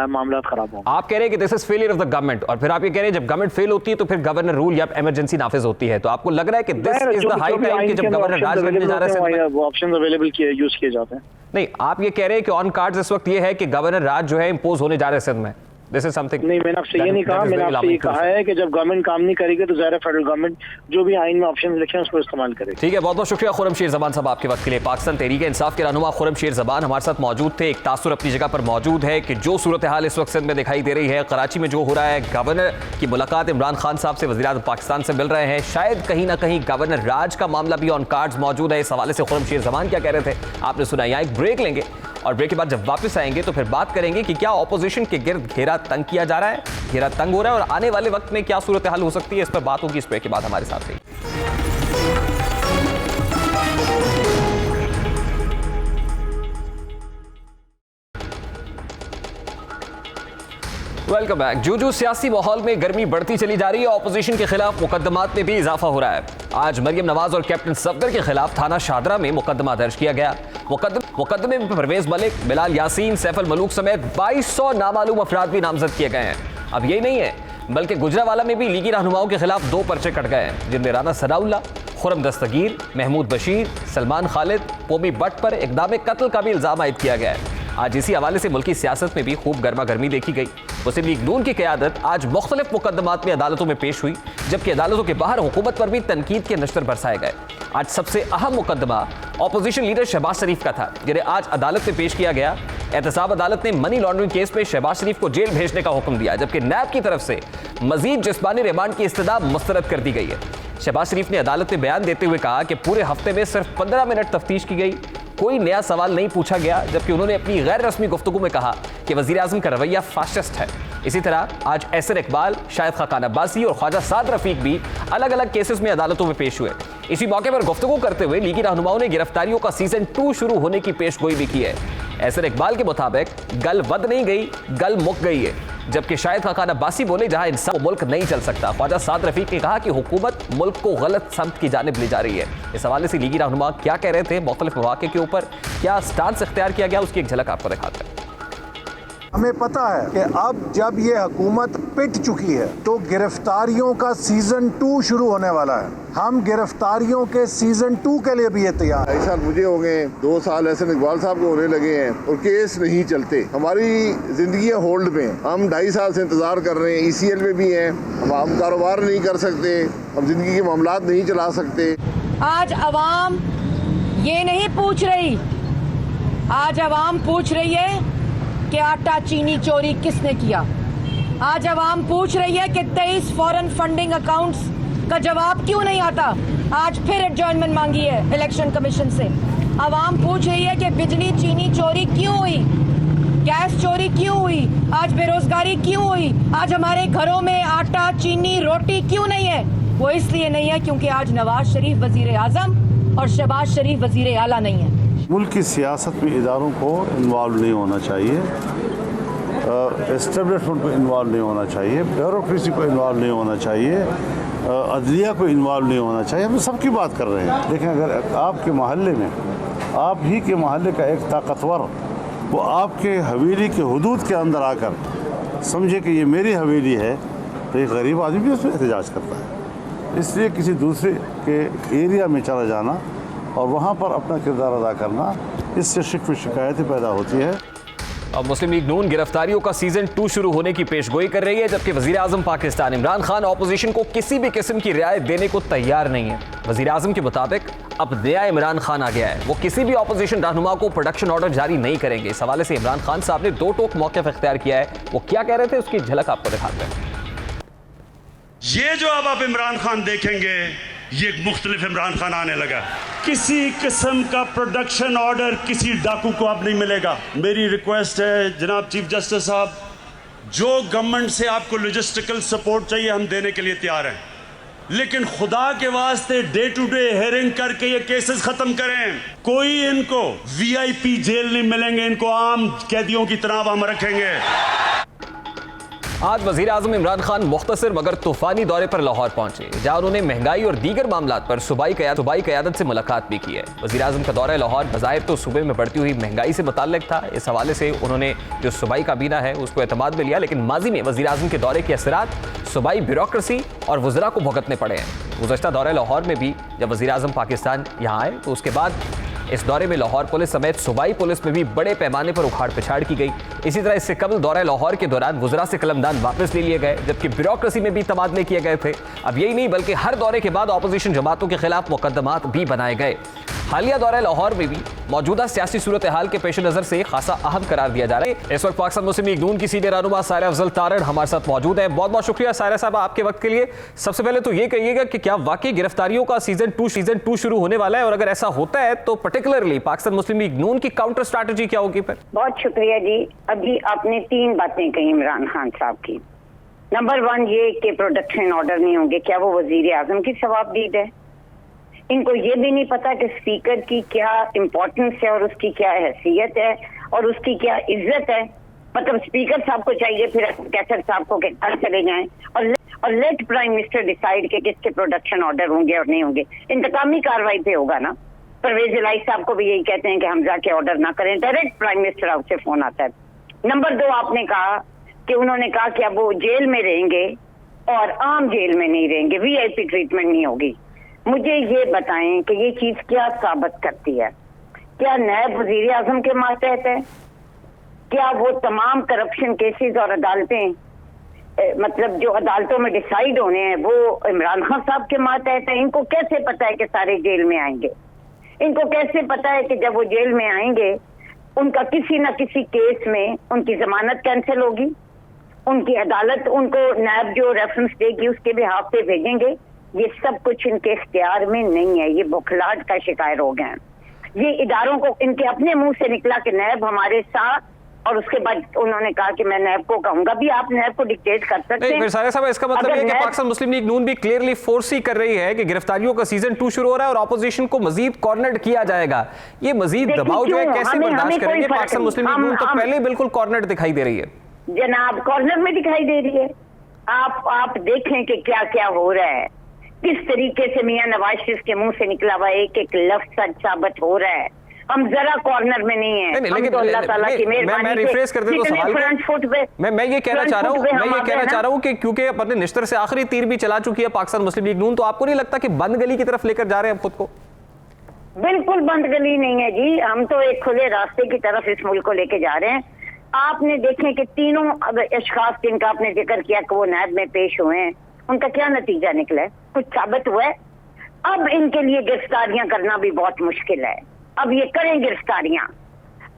मामला खराब होंगे। आप कह रहे हैं कि this is failure of the government, और फिर आप ये कह रहे हैं जब गवर्नमेंट फेल होती है तो फिर गवर्नर रूल या इमरजेंसी नाफिज होती है। तो आपको लग रहा है कि this is the high time कि जब गवर्नर राज करने जा रहे हैं वो ऑप्शन अवेलेबल यूज किए जाते हैं? नहीं, आप ये कह रहे हैं कि ऑन कार्ड्स इस वक्त ये है कि गवर्नर राज जो है इंपोज होने जा रहे हैं सिंध में। This is something नहीं, मैंने आपसे ये नहीं कहा, मैंने आपसे ये कहा है कि जब गवर्नमेंट काम नहीं करेगी तो ज़ाहिर है फेडरल गवर्नमेंट जो भी आइन में ऑप्शन लिखे हैं उसको इस्तेमाल करेगी। ठीक है, बहुत बहुत शुक्रिया खुर्रम शेर ज़बान साहब आपके वक्त के लिए। पाकिस्तान तहरीक इंसाफ के रहनुमा खुर्रम शेर ज़बान हमारे साथ मौजूद थे। एक तासुर अपनी जगह पर मौजूद है कि जो सूरत हाल इस वक्त सिंध में दिखाई दे रही है, कराची में जो हो रहा है, गवर्नर की मुलाकात इमरान खान साहब से वज़ीर-ए-आज़म पाकिस्तान से मिल रहे हैं, शायद कहीं ना कहीं गवर्नर राज का मामला भी ऑन कार्ड्स मौजूद है। इस हवाले से खुर्रम शेर ज़बान क्या कह रहे थे आपने सुना। यहाँ एक ब्रेक लेंगे और ब्रेक के बाद जब वापस आएंगे तो फिर बात करेंगे कि क्या ऑपोजिशन के गिर्द घेरा तंग किया जा रहा है, घेरा तंग हो रहा है, और आने वाले वक्त में क्या सूरत हाल हो सकती है, इस पर बात होगी। इस ब्रेक के बाद हमारे साथ रहिए। Welcome back. जो सियासी माहौल में गर्मी बढ़ती चली जा रही है, ऑपोजिशन के खिलाफ मुकदमात में भी इजाफा हो रहा है। आज मरियम नवाज और कैप्टन सफदर के खिलाफ थाना शादरा में मुकदमा दर्ज किया गया। मुकदमे में परवेज मलिक, बिलाल यासीन, सैफ अल मलूक समेत 2200 नामालूम अफराद भी नामजद किए गए हैं। अब यही नहीं है, बल्कि गुजरावाला में भी लीगी रहनुमाओं के खिलाफ 2 पर्चे कट गए हैं, जिनमें राना सनाउल्लाह, खुरम दस्तगीर, महमूद बशीर, सलमान खालिद, पोमी बट पर इक़दाम कत्ल का भी इल्ज़ाम आयद किया गया है। आज इसी हवाले से मुल्की सियासत में भी खूब गर्मा गर्मी देखी गई। मुस्लिम लीग नून की क़यादत आज मुख्तलिफ मुकदमात में अदालतों में पेश हुई, जबकि अदालतों के बाहर हुकूमत पर भी तनकीद के नश्तर बरसाए गए। आज सबसे अहम मुकदमा ऑपोजिशन लीडर शहबाज शरीफ का था, जिन्हें आज अदालत में पेश किया गया। एहतसाब अदालत ने मनी लॉन्ड्रिंग केस में शहबाज शरीफ को जेल भेजने का हुक्म दिया, जबकि नैब की तरफ से मजीद जिस्मानी रिमांड की इस्तदा मुस्तरद कर दी गई है। शहबाज शरीफ ने अदालत में बयान देते हुए कहा कि पूरे हफ्ते में सिर्फ 15 मिनट तफ्तीश की गई, कोई नया सवाल नहीं पूछा गया, जबकि उन्होंने अपनी गैर रस्मी गुफ्तगू में कहा कि वज़ीर आज़म का रवैया फाशिस्ट है। इसी तरह आज एसर इकबाल, शाहिद खाकान अब्बासी और ख्वाजा साद रफीक भी अलग अलग केसेस में अदालतों में पेश हुए। इसी मौके पर गुफ्तगू करते हुए लीगी रहनुमाओं ने गिरफ्तारियों का सीजन 2 शुरू होने की पेशगोई भी की है। एसर इकबाल के मुताबिक गल बद नहीं गई, गल मुक गई है, जबकि शाहिद खाकान अब्बासी बोले जहां इंसान मुल्क नहीं चल सकता। ख्वाजा साद रफीक ने कहा कि हुकूमत मुल्क को गलत समत की जानिब ले जा रही है। इस हवाले से लीगी रहनुमा क्या कह रहे थे, मुख्तलिफ मौके के ऊपर क्या स्टांस इख्तियार किया गया, उसकी एक झलक आपको दिखाते हैं। हमें पता है कि अब जब ये हुकूमत पिट चुकी है तो गिरफ्तारियों का सीजन 2 शुरू होने वाला है। हम गिरफ्तारियों के सीजन 2 के लिए भी ये तैयार है। 2 साल मुझे हो गए, 2 साल एहसन इकबाल साहब को होने लगे हैं और केस नहीं चलते। हमारी जिंदगी होल्ड में, हम 2.5 साल से इंतजार कर रहे हैं। ECL में भी हैं, हम कारोबार नहीं कर सकते, हम जिंदगी के मामलात नहीं चला सकते। आज अवाम ये नहीं पूछ रही, आज अवाम पूछ रही है कि आटा चीनी चोरी किसने किया। आज अवाम पूछ रही है कि 23 फॉरेन फंडिंग अकाउंट्स का जवाब क्यों नहीं आता। आज फिर एडजॉर्नमेंट मांगी है इलेक्शन कमीशन से। अवाम पूछ रही है कि बिजली चीनी चोरी क्यों हुई, गैस चोरी क्यों हुई, आज बेरोजगारी क्यों हुई, आज हमारे घरों में आटा चीनी रोटी क्यों नहीं है। वो इसलिए नहीं है क्योंकि आज नवाज शरीफ वजीर आजम और शहबाज शरीफ वजीर आला नहीं है। मुल्क की सियासत में इदारों को इन्वॉल्व नहीं होना चाहिए, एस्टेब्लिशमेंट को इन्वॉल्व नहीं होना चाहिए, ब्यूरोक्रेसी को इन्वॉल्व नहीं होना चाहिए, अदलिया को इन्वॉल्व नहीं होना चाहिए। हम सबकी बात कर रहे हैं। लेकिन अगर आपके मोहल्ले में, आप ही के मोहल्ले का एक ताकतवर वो आपके हवेली के हुदूद के अंदर आकर समझे कि ये मेरी हवेली है, तो एक गरीब आदमी भी उसमें एहतजाज करता है। इसलिए किसी दूसरे के एरिया में चला जाना और वहाँ पर अपना किरदार अदा करना, इससे शिकवे शिकायतें पैदा होती है। अब मुस्लिम लीग नून गिरफ्तारियों का सीजन 2 शुरू होने की पेशगोई कर रही है, जबकि वजीर आजम पाकिस्तान इमरान खान ऑपोजिशन को किसी भी किस्म की रियायत देने को तैयार नहीं है। वजीर आजम के मुताबिक अब नया इमरान खान आ गया है, वो किसी भी ऑपोजिशन रहनुमा को प्रोडक्शन ऑर्डर जारी नहीं करेंगे। इस हवाले से इमरान खान साहब ने 2 टोक मौक़िफ़ इख्तियार किया है। वो क्या कह रहे थे, उसकी झलक आपको दिखाते हैं। ये जो अब आप इमरान खान देखेंगे, ये एक मुख्तलिफ इमरान खान आने लगा। किसी किस्म का प्रोडक्शन ऑर्डर किसी डाकू को अब नहीं मिलेगा। मेरी रिक्वेस्ट है जनाब चीफ जस्टिस साहब, जो गवर्नमेंट से आपको लॉजिस्टिकल सपोर्ट चाहिए हम देने के लिए तैयार हैं, लेकिन खुदा के वास्ते डे टू डे हेयरिंग करके ये केसेस खत्म करें। कोई इनको VIP जेल नहीं मिलेंगे, इनको आम कैदियों की तरह हम रखेंगे। आज वजीर आजम इमरान खान मुख्तसर मगर तूफानी दौरे पर लाहौर पहुंचे, जहां उन्होंने महंगाई और दीगर मामलात पर सूबाई क़यादत से मुलाकात भी की है। वजीर आजम का दौरा लाहौर बज़ाहिर तो सूबे में बढ़ती हुई महंगाई से मुताल्लिक था। इस हवाले से उन्होंने जो सूबाई काबीना है उसको एतमाद में लिया, लेकिन माजी में वजीर आजम के दौरे के असरात सूबाई ब्यूरोक्रेसी और वज़रा को भुगतने पड़े हैं। गुज़श्ता दौरे लाहौर में भी जब वजीर आजम पाकिस्तान यहाँ आए तो उसके बाद इस दौरे में लाहौर पुलिस समेत सूबाई पुलिस में भी बड़े पैमाने पर उखाड़ पिछाड़ की गई। इसी तरह इससे कबल दौरा लाहौर के दौरान वज़रा से कलमदान वापस ले लिए गए, जबकि ब्यूरोक्रेसी में भी तबादले किए गए थे। अब यही नहीं बल्कि हर दौरे के बाद अपोजिशन जमातों के खिलाफ मुकदमात भी बनाए गए। हालिया दौरा लाहौर में भी मौजूदा सियासी सूरत हाल के पेश नज़र से खासा अहम करार दिया जा रहा है। इस वक्त पाकिस्तान मुस्लिम लीग नून की सीनियर रहनुमा सायरा अफजल तारड़ हमारे साथ मौजूद है। बहुत बहुत शुक्रिया सायरा साहब आपके वक्त के लिए। सबसे पहले तो ये कहिएगा कि क्या वाकई गिरफ्तारियों का सीजन 2 शुरू होने वाला है, और अगर ऐसा होता है तो पर्टिकुलरली पाकिस्तान मुस्लिम लीग नून की काउंटर स्ट्रैटेजी क्या होगी फिर? बहुत शुक्रिया जी। अभी आपने 3 बातें कही इमरान खान साहब की। नंबर 1 ये कि प्रोडक्शन ऑर्डर नहीं होंगे, क्या वो वजीर आजम की सवाबदीद है? इनको ये भी नहीं पता कि स्पीकर की क्या इम्पोर्टेंस है और उसकी क्या हैसियत है और उसकी क्या इज्जत है। मतलब स्पीकर साहब को चाहिए फिर कैसर साहब को के घर चले जाएं और लेट प्राइम मिनिस्टर डिसाइड के किसके प्रोडक्शन ऑर्डर होंगे और नहीं होंगे। इंतकामी कार्रवाई पे होगा ना। परवेज इलाही साहब को भी यही कहते हैं कि हम जाके ऑर्डर ना करें, डायरेक्ट प्राइम मिनिस्टर हाउस से फोन आता है। नंबर 2, आपने कहा कि उन्होंने कहा कि अब वो जेल में रहेंगे और आम जेल में नहीं रहेंगे, वीआईपी ट्रीटमेंट नहीं होगी। मुझे ये बताएं कि ये चीज क्या साबित करती है? क्या नायब वजीर आजम के मातहत है? क्या वो तमाम करप्शन केसेस और अदालतें मतलब जो अदालतों में डिसाइड होने हैं वो इमरान खान साहब के मातहत है? इनको कैसे पता है कि सारे जेल में आएंगे? इनको कैसे पता है कि जब वो जेल में आएंगे उनका किसी न किसी केस में उनकी जमानत कैंसिल होगी, उनकी अदालत उनको नायब जो रेफरेंस देगी उसके भी हाथ पे भेजेंगे? ये सब कुछ इनके इख्तियार में नहीं है। ये बुखलाहट का शिकार हो गए हैं। ये इदारों को इनके अपने मुंह से निकला कि नायब हमारे साथ, और उसके बाद उन्होंने कहा कि मैं नैब को कहूंगा भी। आप नैब को डिक्टेट कर सकते हैं। सारे साहब, इसका मतलब है कि पाकिस्तान मुस्लिम लीग नून भी क्लियरली फोर्स ही कर रही है कि गिरफ्तारियों का सीजन 2 शुरू हो रहा है और ऑपोजिशन को मजीद कॉर्नर्ड किया जाएगा। ये मजीद दबाव जो है कैसे बर्दाश्त करेंगे? पाकिस्तान मुस्लिम लीग नून तो पहले बिल्कुल कॉर्नर्ड दिखाई दे रही है। जनाब, कॉर्नर में दिखाई दे रही है। आप देखें कि क्या क्या हो रहा है, किस तरीके से मियां नवाज शरीफ के मुंह से निकला हुआ एक एक लफ्ज सच साबित हो रहा है। हम जरा कॉर्नर में नहीं है। लेकिन तो अल्लाह ताला की मेहरबानी मैं रिफ्रेश कर देता हूं सवाल को। मैं ये कहना चाह रहा हूं कि क्योंकि अपने निश्तर से आखिरी तीर भी चला चुकी है पाकिस्तान मुस्लिम लीग नून, तो आपको नहीं लगता कि बंद गली की तरफ लेकर जा रहे हैं अब खुद को? बिल्कुल बंद गली नहीं है जी, हम तो एक खुले रास्ते की तरफ इस मुल्क को लेके जा रहे हैं। आपने देखें कि तीनों अशखास जिनका आपने जिक्र किया कि वो नायब में पेश हुए हैं, उनका क्या नतीजा निकला है? कुछ साबित हुआ है? अब इनके लिए गिरफ्तारियां करना भी बहुत मुश्किल है। अब ये करें गिरफ्तारियां,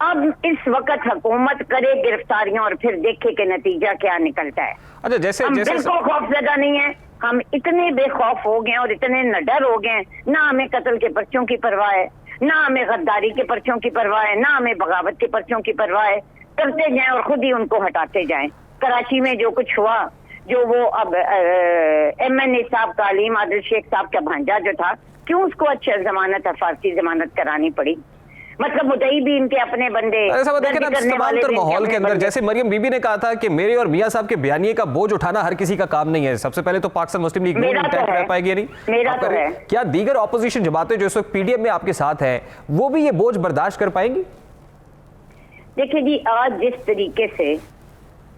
अब इस वक्त हुकूमत करे गिरफ्तारियां और फिर देखे कि नतीजा क्या निकलता है। अच्छा, जैसे हम बिल्कुल खौफजदा नहीं है। हम इतने बेखौफ हो गए और इतने नडर हो गए, ना हमें कत्ल के पर्चों की परवाह है, ना हमें गद्दारी के पर्चों की परवाह है, ना हमें बगावत के पर्चों की परवाह है। करते जाएं और खुद ही उनको हटाते जाएं। कराची में जो कुछ हुआ, जो वो अब MNA साहब का अलीम आदिल शेख साहब का भांजा जो था, क्यों उसको अच्छा जमानत फारसी जमानत करानी पड़ी? मतलब मुद्दई भी इनके अपने बंदे। माहौल के अंदर जैसे मरियम बीबी ने कहा था कि मेरे और मियां साहब के बयानिए का बोझ उठाना हर किसी का काम नहीं है। सबसे पहले तो पाकिस्तान मुस्लिम लीग नून इंटैक्ट रह पाएगी नहीं? मेरा तो है। क्या दीगर ऑपोजिशन जमातें जो इस वक्त PDM में आपके साथ है वो भी ये बोझ बर्दाश्त कर पाएंगी? देखिए जी, आज जिस तरीके से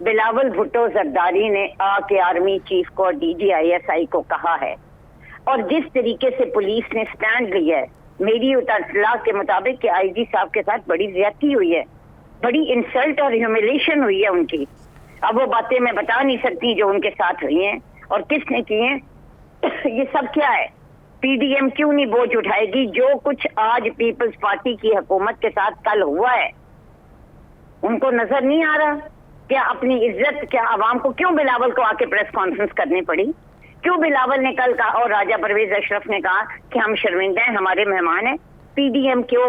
बिलावल भुट्टो जरदारी ने आके आर्मी चीफ को और DGISI को कहा है और जिस तरीके से पुलिस ने स्टैंड लिया है, मेरी इत्तला के मुताबिक कि IG साहब के साथ बड़ी ज्यादती हुई है, बड़ी इंसल्ट और ह्यूमिलेशन हुई है उनकी। अब वो बातें मैं बता नहीं सकती जो उनके साथ हुई हैं और किसने की हैं। ये सब क्या है? PDM क्यों नहीं बोझ उठाएगी? जो कुछ आज पीपल्स पार्टी की हुकूमत के साथ कल हुआ है, उनको नजर नहीं आ रहा? क्या अपनी इज्जत, क्या आवाम को क्यों बिलावल को आके प्रेस कॉन्फ्रेंस करनी पड़ी? क्यों बिलावल ने कल कहा और राजा परवेज अशरफ ने कहा कि हम शर्मिंदा हैं, हमारे मेहमान हैं? PDM क्यों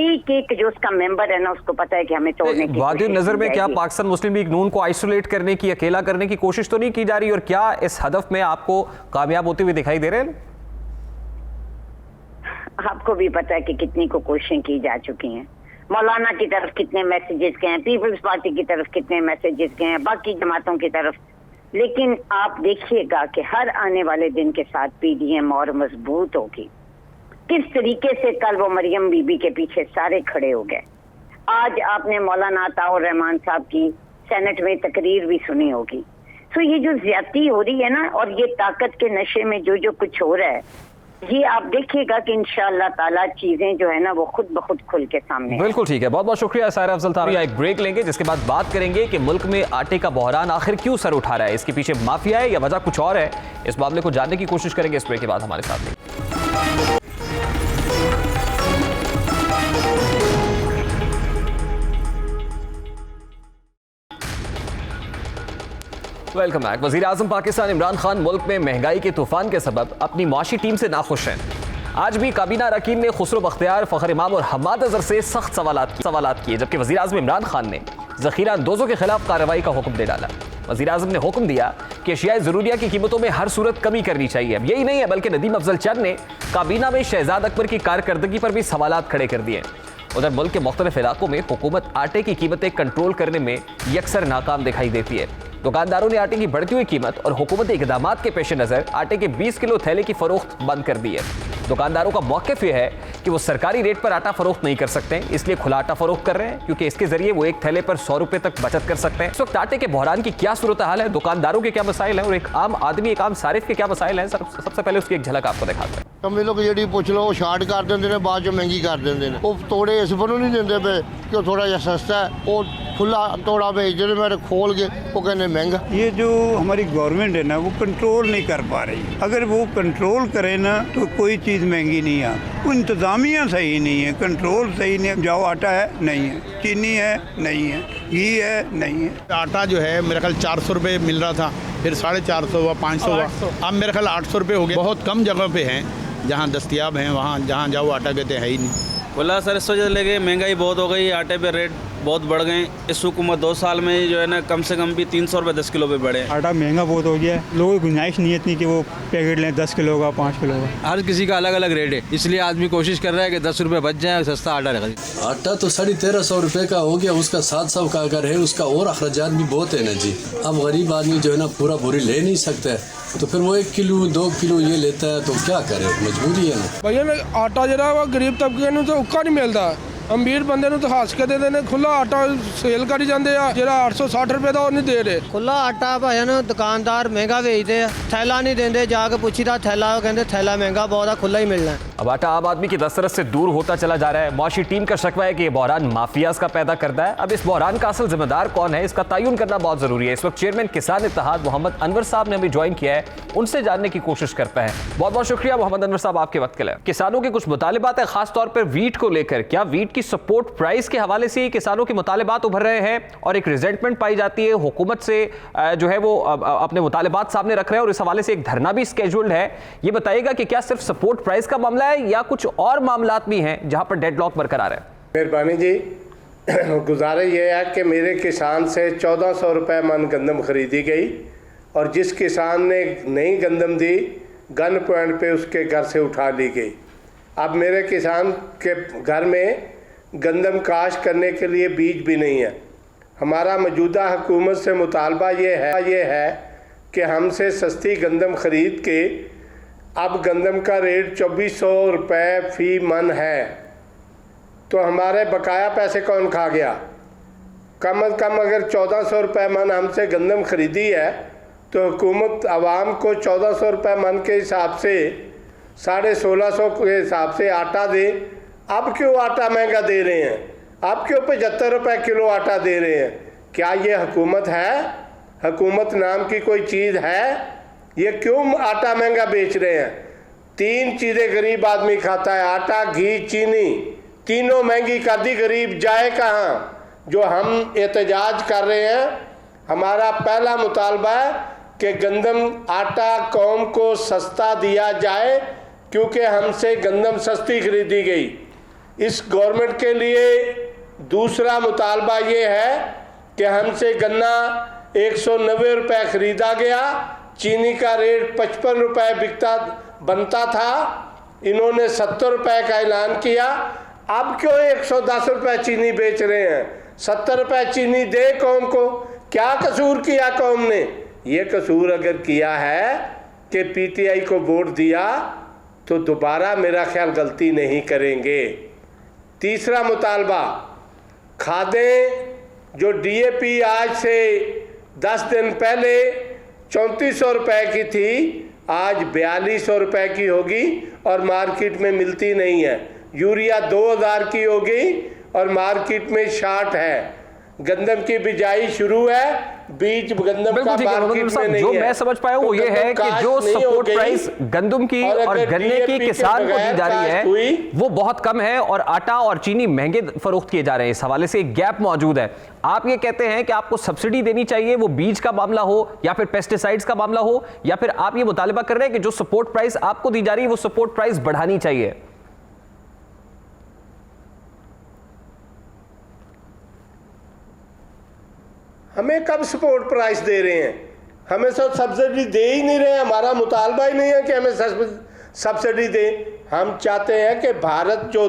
एक एक जो उसका मेंबर है ना, उसको पता है कि हमें तोड़ने की वादी नजर में क्या पाकिस्तान मुस्लिम लीग नून को आइसोलेट करने की, अकेला करने की कोशिश तो नहीं की जा रही? और क्या इस हदफ में आपको कामयाब होते हुए दिखाई दे रहे हैं? आपको भी पता है कि कितनी को कोशिशें की जा चुकी हैं। मौलाना की तरफ कितने मैसेजेस गए हैं, पीपल्स पार्टी की तरफ कितने मैसेजेस गए हैं, बाकी जमातों की तरफ। लेकिन आप देखिएगा कि हर आने वाले दिन के साथ PDM और मजबूत होगी। किस तरीके से कल वो मरियम बीबी के पीछे सारे खड़े हो गए। आज आपने मौलाना अताउर रहमान साहब की सेनेट में तकरीर भी सुनी होगी। तो ये जो ज्यादती हो रही है ना, और ये ताकत के नशे में जो जो कुछ हो रहा है, ये आप देखिएगा कि इंशाअल्लाह ताला चीजें जो है ना वो खुद ब खुद खुल के सामने। बिल्कुल ठीक है, बहुत बहुत शुक्रिया सायरा अफजल तारड़। एक ब्रेक लेंगे जिसके बाद बात करेंगे कि मुल्क में आटे का बहरान आखिर क्यों सर उठा रहा है, इसके पीछे माफिया है या वजह कुछ और है। इस मामले को जानने की कोशिश करेंगे इस ब्रेक के बाद। हमारे साथ वेलकम बैक। वज़ीर आज़म पाकिस्तान इमरान खान मुल्क में महंगाई के तूफान के सबब अपनी माशी टीम से नाखुश हैं। आज भी काबीना अरकान ने खुसरो बख्तियार, फ़खर इमाम और हम्माद अज़हर से सख्त सवालात किए, जबकि वज़ीर आज़म इमरान खान ने ज़ख़ीरा अंदोज़ों के खिलाफ कार्रवाई का हुक्म दे डाला। वज़ीर आज़म ने हुक्म दिया कि अशियाए ज़रूरिया की कीमतों में हर सूरत कमी करनी चाहिए। अब यही नहीं है बल्कि नदीम अफजल चंद ने काबीना में शहजाद अकबर की कारकर्दगी पर भी सवालात खड़े कर दिए। उधर मुल्क के मुख्तलिफ इलाकों में हुकूमत आटे की कीमतें कंट्रोल करने में यकसर नाकाम दिखाई देती है। दुकानदारों ने आटे की बढ़ती हुई कीमत और हुकूमती इक़दाम के पेश नज़र आटे के 20 किलो थैले की फरोख्त बंद कर दी है। दुकानदारों का मौक़िफ़ यह है कि वो सरकारी रेट पर आटा फरोख्त नहीं कर सकते, इसलिए खुला आटा फरोख्त कर रहे हैं, क्योंकि इसके जरिए वो एक थैले पर 100 रुपए तक बचत कर सकते हैं। इस वक्त आटे के बहरान की क्या सूरत हाल है, दुकानदारों के क्या मसाइल हैं और एक आम आदमी, एक आम सारिफ के क्या मसाइल हैं, सबसे पहले उसकी एक झलक आपको दिखाते हैं। समझ लो कि जी पुछ लो, शार्ट कर देंगे ने, बाद महंगी कर देंगे ने। वो तोड़े इस पर नहीं देंगे पे कि वो थोड़ा जहा सस्ता है, वो खुला तोड़ा भेजते हैं, मेरे खोल के वो कहने महंगा। ये जो हमारी गवर्नमेंट है ना, वो कंट्रोल नहीं कर पा रही। अगर वो कंट्रोल करे ना तो कोई चीज़ महंगी नहीं है। वो इंतज़ामिया सही नहीं है, कंट्रोल सही नहीं है। जाओ आटा है नहीं है, चीनी है नहीं है, घी है नहीं है। आटा जो है मेरा ख्याल 400 रुपये मिल रहा था, फिर 450 हुआ, 500 हुआ, अब मेरा ख्याल 800 रुपये हो गया। बहुत कम जगह पे हैं जहाँ दस्तियाब हैं, वहाँ जहाँ जाओ आटा कहते हैं ही नहीं। बोला सर इस वजह लगे महंगाई बहुत हो गई, आटे पे रेट बहुत बढ़ गए। इस हुकूमत 2 साल में जो है ना कम से कम भी 300 रुपये 10 किलो पे बढ़े। आटा महंगा बहुत हो गया है, लोगों की गुंजाइश नहीं है इतनी कि वो पैकेट लें 10 किलो का, 5 किलो का। हर किसी का अलग अलग रेट है, इसलिए आदमी कोशिश कर रहा है कि 10 रुपये बच जाए, सस्ता आटा रखे। आटा तो 1350 रुपये का हो गया, उसका 700 का अगर है, उसका और अखराजात भी बहुत है ना जी। अब गरीब आदमी जो है ना पूरा पूरी ले नहीं सकता है, तो फिर वो 1 किलो 2 किलो ये लेता है, तो क्या करे, मजबूरी है ना भैया। आटा जरा वो गरीब तबके ਨੂੰ तो उक्का नहीं मिलता, अमीर बंदे ਨੂੰ तो हस के दे देने। खुला आटा सेल करी जाते हैं, जरा 860 रुपये का वो नहीं दे रहे। खुला आटा भजन दुकानदार महंगा बेचते हैं, थैला नहीं देंगे, जाके पूछीदा थैला, कहते थैला महंगा बहुत है, खुला ही मिलना है। अब आटा आम आदमी की दस्तरस से दूर होता चला जा रहा है। मुआशी टीम का शकवा है कि ये बहरान माफियाज का पैदा करता है। अब इस बहरान का असल जिम्मेदार कौन है, इसका तयन करना बहुत जरूरी है। इस वक्त चेयरमैन किसान इत्तेहाद मोहम्मद अनवर साहब ने हमें ज्वाइन किया है, उनसे जानने की कोशिश करते हैं। बहुत बहुत शुक्रिया मोहम्मद अनवर साहब आपके वक्त के लिए। किसानों के कुछ मुतालिबात है, खासतौर पर वीट को लेकर। क्या वीट की सपोर्ट प्राइस के हवाले से किसानों के मुतालिबात उभर रहे हैं और एक रिजेंटमेंट पाई जाती है, हुकूमत से जो है वो अपने मुतालिबात सामने रख रहे हैं और इस हवाले से एक धरना भी स्केड्यूल्ड है। ये बताइएगा कि क्या सिर्फ सपोर्ट प्राइस का मामला है या कुछ और मामलात भी हैं जहां पर डेडलॉक बरकरार है? मेहरबानी जी, गुजारिश ये है कि मेरे किसान से 1400 रुपये मन गंदम खरीदी गई और जिस किसान ने नई गंदम दी, गन पॉइंट पे उसके घर से उठा ली गई। अब मेरे किसान के घर में गंदम काश करने के लिए बीज भी नहीं है। हमारा मौजूदा हुकूमत से मुतालबा ये है कि हमसे सस्ती गंदम ख़रीद के, अब गंदम का रेट 2400 रुपये फ़ी मन है, तो हमारे बकाया पैसे कौन खा गया? कम अज़ कम अगर 1400 रुपये मन हमसे गंदम ख़रीदी है तो हुकूमत आवाम को 1400 रुपये मन के हिसाब से 1650 के हिसाब से आटा दे। अब क्यों आटा महंगा दे रहे हैं? अब क्यों 75 रुपये किलो आटा दे रहे हैं? क्या ये हुकूमत है? हुकूमत नाम की कोई चीज़ है? ये क्यों आटा महंगा बेच रहे हैं? 3 चीज़ें गरीब आदमी खाता है, आटा, घी, चीनी, तीनों महंगी कर दी। गरीब जाए कहाँ? जो हम एहतजाज कर रहे हैं, हमारा पहला मुतालबा है कि गंदम आटा कौम को सस्ता दिया जाए, क्योंकि हमसे गंदम सस्ती खरीदी गई। इस गवर्नमेंट के लिए दूसरा मुतालबा ये है कि हमसे गन्ना 190 रुपये ख़रीदा गया, चीनी का रेट 55 रुपये बनता था, इन्होंने 70 रुपये का ऐलान किया। अब क्यों 110 रुपये चीनी बेच रहे हैं? 70 रुपये चीनी दे कौम को। क्या कसूर किया कौम ने? ये कसूर अगर किया है कि पीटीआई को वोट दिया तो दोबारा मेरा ख्याल गलती नहीं करेंगे। तीसरा मुतालबा, खादें जो डीएपी आज से 10 दिन पहले 3400 रुपये की थी, आज 4200 रुपये की होगी और मार्केट में मिलती नहीं है। यूरिया 2000 की होगी और मार्केट में शार्ट है। गंदम की बिजाई शुरू है, बीज गंदम का मार्केट में नहीं जो है। मैं समझ पाया वो ये है कि जो सपोर्ट प्राइस गंदम की और गन्ने की किसान को दी जा रही है वो बहुत कम है और आटा और चीनी महंगे फरोख्त किए जा रहे हैं। इस हवाले से एक गैप मौजूद है। आप ये कहते हैं कि आपको सब्सिडी देनी चाहिए, वो बीज का मामला हो या फिर पेस्टिसाइड्स का मामला हो, या फिर आप ये मुतालबा कर रहे हैं कि जो सपोर्ट प्राइस आपको दी जा रही है वो सपोर्ट प्राइस बढ़ानी चाहिए? हमें कब सपोर्ट प्राइस दे रहे हैं? हमें सब सब्सिडी दे ही नहीं रहे हैं। हमारा मुतालबा ही नहीं है कि हमें सब्सिडी दें। हम चाहते हैं कि भारत जो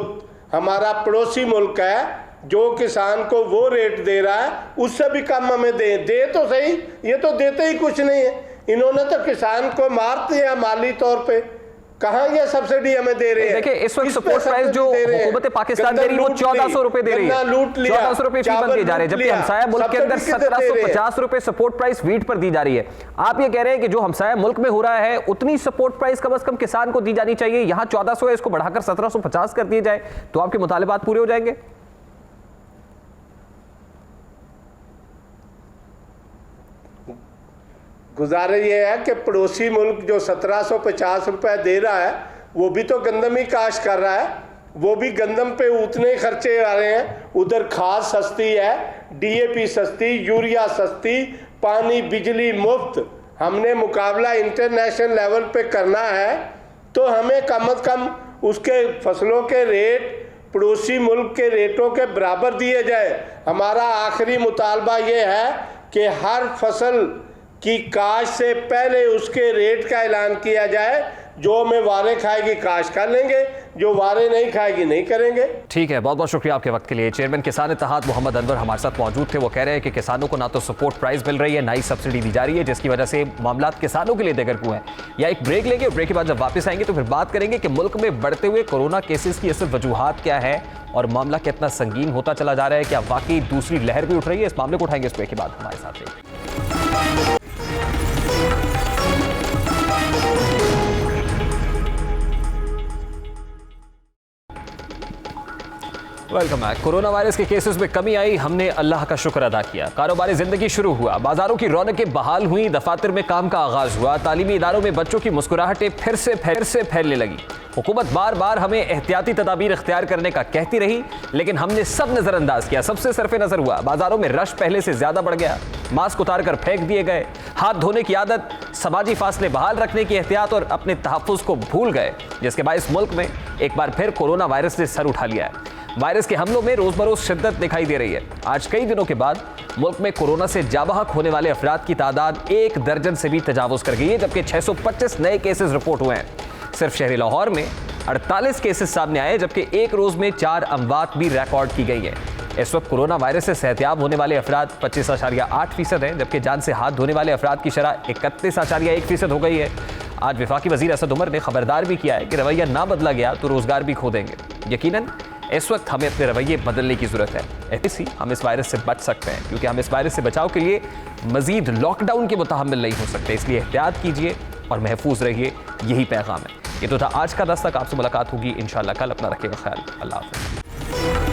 हमारा पड़ोसी मुल्क है जो किसान को वो रेट दे रहा है उससे भी कम हमें दे तो सही, ये तो देते ही कुछ नहीं है। इन्होंने तो किसान को मार दिया माली तौर पे, कहाँ ये सब्सिडी हमें दे रहे हैं? देखिए इस वक्त सपोर्ट प्राइस जो हुकूमत पाकिस्तान दे रही है वो 1400 रुपए दे रही है, 1400 रुपए फी बंद किए जा रहे हैं, जबकि हमसाया मुल्क के अंदर 1750 रुपए सपोर्ट प्राइस वीट पर दी जा रही है। आप ये कह रहे हैं कि जो हमसाया मुल्क में हो रहा है उतनी सपोर्ट प्राइस कम से कम किसान को दी जानी चाहिए, यहाँ 1400 है, इसको बढ़ाकर 1750 कर दिए जाए तो आपके मुतालिबात पूरे हो जाएंगे? गुजारे ये है कि पड़ोसी मुल्क जो 1750 रुपए दे रहा है वो भी तो गंदम ही काश्त कर रहा है, वो भी गंदम पे उतने खर्चे आ रहे हैं। उधर खाद सस्ती है, डीएपी सस्ती, यूरिया सस्ती, पानी बिजली मुफ्त। हमने मुकाबला इंटरनेशनल लेवल पे करना है तो हमें कम से कम उसके फसलों के रेट पड़ोसी मुल्क के रेटों के बराबर दिए जाए। हमारा आखिरी मुतालबा ये है कि हर फसल की काश्त से पहले उसके रेट का ऐलान किया जाए। जो हमें वारे खाएगी काश्त कर लेंगे, जो वारे नहीं खाएगी नहीं करेंगे। ठीक है, बहुत बहुत शुक्रिया आपके वक्त के लिए। चेयरमैन किसान इत्तेहाद मोहम्मद अनवर हमारे साथ मौजूद थे। वो कह रहे हैं कि किसानों को ना तो सपोर्ट प्राइस मिल रही है ना ही सब्सिडी दी जा रही है, जिसकी वजह से मामला किसानों के लिए देगरगू हैं। या एक ब्रेक लेंगे और ब्रेक के बाद जब वापस आएंगे तो फिर बात करेंगे कि मुल्क में बढ़ते हुए कोरोना केसेस की असल वजूहात क्या है और मामला कितना संगीन होता चला जा रहा है, क्या वाकई दूसरी लहर भी उठ रही है। इस मामले को उठाएंगे इस ब्रेक के बाद। हमारे साथ रहिए। Welcome back. कोरोना वायरस के केसेस में कमी आई, हमने अल्लाह का शुक्र अदा किया। कारोबारी जिंदगी शुरू हुआ, बाजारों की रौनकें बहाल हुई, दफातर में काम का आगाज हुआ, तालीमी इदारों में बच्चों की मुस्कुराहटें फिर से फैलने लगी। हुकूमत बार बार हमें एहतियाती तदाबीर इख्तियार करने का कहती रही, लेकिन हमने सब नजरअंदाज किया। सबसे सरफे नजर हुआ, बाजारों में रश पहले से ज्यादा बढ़ गया, मास्क उतार कर फेंक दिए गए, हाथ धोने की आदत, समाजी फासले बहाल रखने की एहतियात और अपने तहफ़्फ़ुज़ को भूल गए, जिसके बायस मुल्क में एक बार फिर कोरोना वायरस ने सर उठा लिया है। वायरस के हमलों में रोज बरोज शिद्दत दिखाई दे रही है। आज कई दिनों के बाद मुल्क में कोरोना से जाबहक होने वाले अफराद की तादाद 1 दर्जन से भी तजावुज कर गई है, जबकि 625 नए केसेस रिपोर्ट हुए हैं। सिर्फ शहर लाहौर में 48 केसेस सामने आए, जबकि एक रोज में 4 अमवात भी रिकॉर्ड की गई है। इस वक्त कोरोना वायरस से सेहतियाब होने वाले अफराद 25.8% हैं, जबकि जान से हाथ धोने वाले अफराद की शरह 31.1% हो गई है। आज वफाकी वजीर असद उमर ने खबरदार भी किया है कि रवैया ना बदला गया तो रोजगार भी खो देंगे। यकीनन इस वक्त हमें अपने रवैये बदलने की जरूरत है, ऐसी हम इस वायरस से बच सकते हैं, क्योंकि हम इस वायरस से बचाव के लिए मजीद लॉकडाउन के मुतहम्मिल नहीं हो सकते। इसलिए एहतियात कीजिए और महफूज रहिए, यही पैगाम है। ये तो था आज का दस्तक। आपसे मुलाकात होगी इंशाअल्लाह कल। अपना रखिएगा ख्याल। अल्लाह हाफ़िज़।